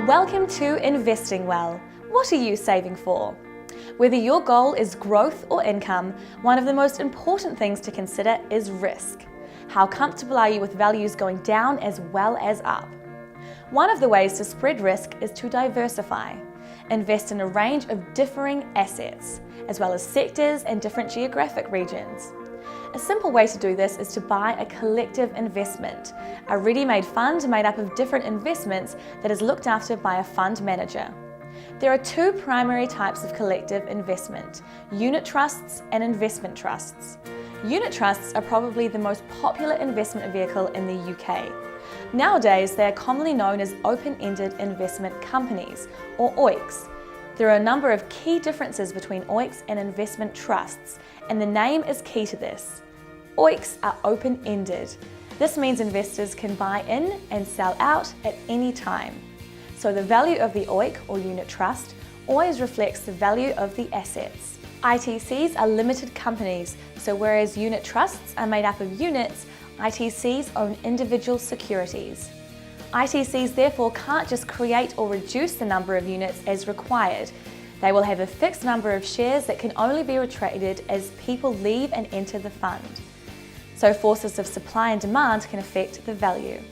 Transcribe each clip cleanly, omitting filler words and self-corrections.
Welcome to Investing Well. What are you saving for? Whether your goal is growth or income, one of the most important things to consider is risk. How comfortable are you with values going down as well as up? One of the ways to spread risk is to diversify. Invest in a range of differing assets, as well as sectors and different geographic regions. A simple way to do this is to buy a collective investment, a ready-made fund made up of different investments that is looked after by a fund manager. There are two primary types of collective investment: unit trusts and investment trusts. Unit trusts are probably the most popular investment vehicle in the UK. Nowadays, they are commonly known as open-ended investment companies, or OEICs. There are a number of key differences between OEICs and investment trusts, and the name is key to this. OEICs are open-ended. This means investors can buy in and sell out at any time. So the value of the OEIC or unit trust always reflects the value of the assets. ITCs are limited companies, so whereas unit trusts are made up of units, ITCs own individual securities. ITCs therefore can't just create or reduce the number of units as required. They will have a fixed number of shares that can only be traded as people leave and enter the fund. So forces of supply and demand can affect the value.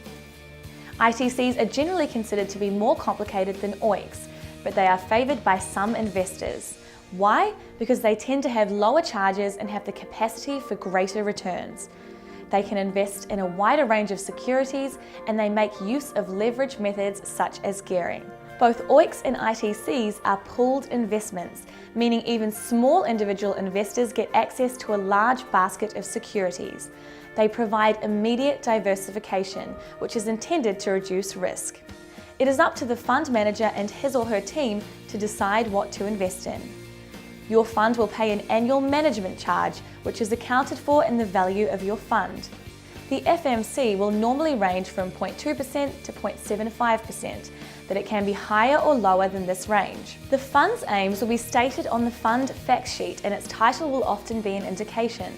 ITCs are generally considered to be more complicated than OEICs, but they are favoured by some investors. Why? Because they tend to have lower charges and have the capacity for greater returns. They can invest in a wider range of securities, and they make use of leverage methods such as gearing. Both OEICs and ITCs are pooled investments, meaning even small individual investors get access to a large basket of securities. They provide immediate diversification, which is intended to reduce risk. It is up to the fund manager and his or her team to decide what to invest in. Your fund will pay an annual management charge, which is accounted for in the value of your fund. The FMC will normally range from 0.2% to 0.75%, but it can be higher or lower than this range. The fund's aims will be stated on the fund fact sheet, and its title will often be an indication.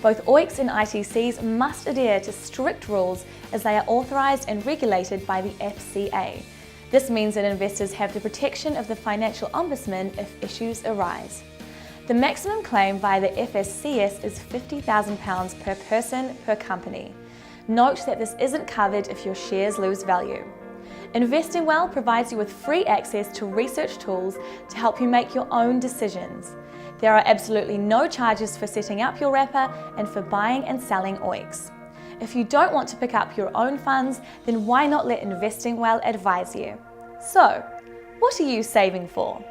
Both OEICs and ITCs must adhere to strict rules as they are authorised and regulated by the FCA. This means that investors have the protection of the Financial Ombudsman if issues arise. The maximum claim via the FSCS is £50,000 per person per company. Note that this isn't covered if your shares lose value. Investing Well provides you with free access to research tools to help you make your own decisions. There are absolutely no charges for setting up your wrapper and for buying and selling OEICs. If you don't want to pick up your own funds, then why not let Investing Well advise you? So, what are you saving for?